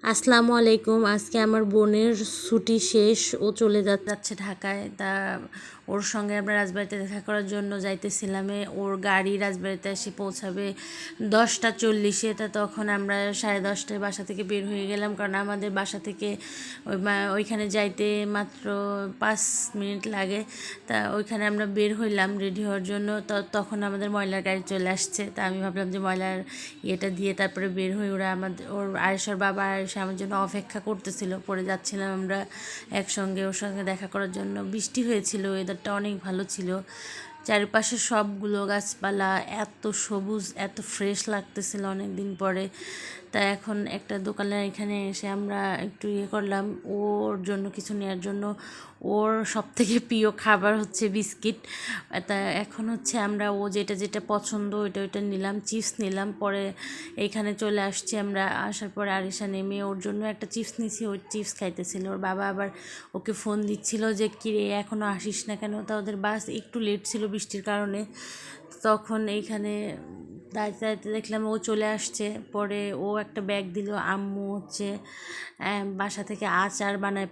আসসালামু আলাইকুম। আজকে আমার বোনের ছুটি শেষ, ও চলে যাচ্ছে ঢাকায়। তা ওর সঙ্গে আমরা রাজবাড়িতে দেখা করার জন্য যাইতেছিলাম। ওর গাড়ি রাজবাড়িতে এসে পৌঁছাবে 10টা 40-এ। তা তখন আমরা 10:30টায় বাসা থেকে বের হয়ে গেলাম, কারণ আমাদের বাসা থেকে ওইখানে যাইতে মাত্র 5 মিনিট লাগে। তা ওইখানে আমরা বের হইলাম রেডি হওয়ার জন্য। তখন আমাদের ময়লার গাড়ি চলে আসছে। তা আমি ভাবলাম যে ময়লার ইয়েটা দিয়ে তারপরে বের হই। ওর আয়েশার বাবা আয়েশা আমার জন্য অপেক্ষা করতেছিল। পরে যাচ্ছিলাম আমরা একসঙ্গে ওর সঙ্গে দেখা করার জন্য। বৃষ্টি হয়েছিল, ওয়েদারটা অনেক ভালো ছিল। চারিপাশে সবগুলো গাছপালা এত সবুজ, এত ফ্রেশ লাগতেছিল অনেক দিন পরে। তা এখন একটা দোকানের এখানে এসে আমরা একটু করলাম ওর জন্য কিছু নেওয়ার জন্য। ওর সবথেকে প্রিয় খাবার হচ্ছে বিস্কিট। তা এখন আমরা ও যেটা যেটা পছন্দ ওইটা নিলাম, চিপস নিলাম। পরে এইখানে চলে আসছি আমরা। আসার পরে আরিশা নেমে ওর জন্য একটা চিপস নিয়েছি, ওই চিপস খাইতেছিল। ওর বাবা আবার ওকে ফোন দিচ্ছিল যে কিরে এখনও আসিস না কেন। তা ওদের বাস একটু লেট ছিল বৃষ্টির কারণে। তখন এইখানে দাঁড়িয়ে দাঁড়িয়ে দেখলাম ও চলে আসছে। পরে ও একটা ব্যাগ দিল। আম্মু বাসা থেকে আচার বানায়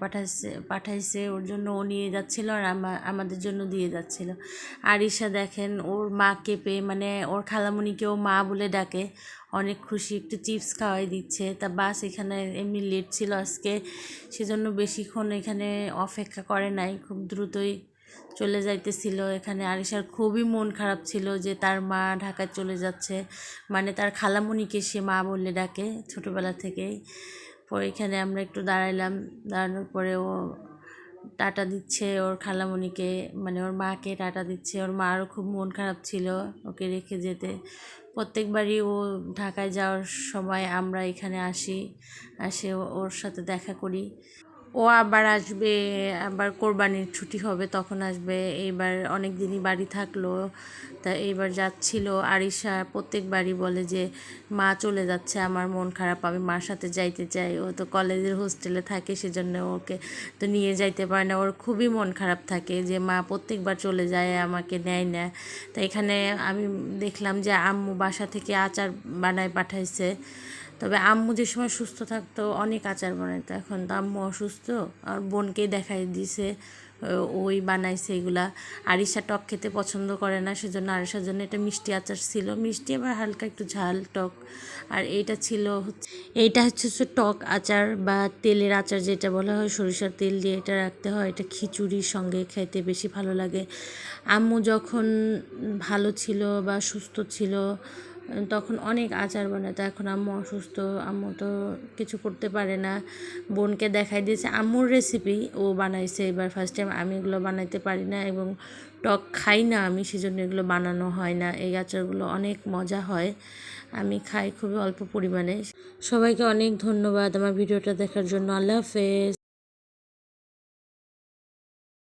পাঠাইছে ওর জন্য। ও নিয়ে যাচ্ছিল আর আমাদের জন্য দিয়ে যাচ্ছিল। আরিশা দেখেন ওর মাকে পেয়ে, মানে ওর খালামণিকে ও মা বলে ডাকে, অনেক খুশি। একটু চিপস খাওয়াই দিচ্ছে। তা বাস এখানে এমনি লেট ছিল আজকে, সেজন্য বেশিক্ষণ এখানে অপেক্ষা করে নাই, খুব দ্রুতই চলে যাইতেছিল। এখানে আরিশার খুবই মন খারাপ ছিল যে তার মা ঢাকায় চলে যাচ্ছে, মানে তার খালামণিকে সে মা বলে ডাকে ছোটোবেলা থেকেই। পরে এখানে আমরা একটু দাঁড়াইলাম। দাঁড়ানোর পরে ও টাটা দিচ্ছে ওর খালামণিকে, মানে ওর মাকে টাটা দিচ্ছে। ওর মারও খুব মন খারাপ ছিল ওকে রেখে যেতে। প্রত্যেকবারই ও ঢাকায় যাওয়ার সময় আমরা এখানে আসে ওর সাথে দেখা করি। ও আবার আসবে, আবার কোরবানির ছুটি হবে তখন আসবে। এইবার অনেক দিনই বাড়ি থাকলো, তা এইবার যাচ্ছিল। আরিশা প্রত্যেকবারই বলে যে মা চলে যাচ্ছে, আমার মন খারাপ, আমি মার সাথে যাইতে চাই। ও তো কলেজের হোস্টেলে থাকে, সেজন্য ওকে তো নিয়ে যাইতে পারে না। ওর খুবই মন খারাপ থাকে যে মা প্রত্যেকবার চলে যায়, আমাকে নেয় না। তা এখানে আমি দেখলাম যে আম্মু বাসা থেকে আচার বানায় পাঠাইছে। তবে আম্মু যে সময় সুস্থ থাকতো অনেক আচার বানাইতো, এখন তো আম্মু অসুস্থ। আর বোনকে দেখাই দিছে, ওই বানাইছে এগুলা। আরিশা টক খেতে পছন্দ করে না, সেজন্য আরিশার জন্য এটা মিষ্টি আচার ছিল, মিষ্টি আবার হালকা একটু ঝাল টক। আর এইটা হচ্ছে টক আচার বা তেলের আচার, যেটা বলা হয় সরিষার তেল দিয়ে এটা রাখতে হয়। এটা খিচুড়ির সঙ্গে খেতে বেশি ভালো লাগে। আম্মু যখন ভালো ছিল বা সুস্থ ছিল তখন অনেক আচার বানাতো। এখন আম্মু অসুস্থ, আম্মু তো কিছু করতে পারে না। বোনকে দেখাই দিয়েছে আম্মুর রেসিপি, ও বানাইছে এবার ফার্স্ট টাইম। আমি এগুলো বানাইতে পারি না এবং টক খাই না আমি, সেজন্য এগুলো বানানো হয় না। এই আচারগুলো অনেক মজা হয়, আমি খাই খুবই অল্প পরিমাণে। সবাইকে অনেক ধন্যবাদ আমার ভিডিওটা দেখার জন্য। আল্লাহ হাফেজ।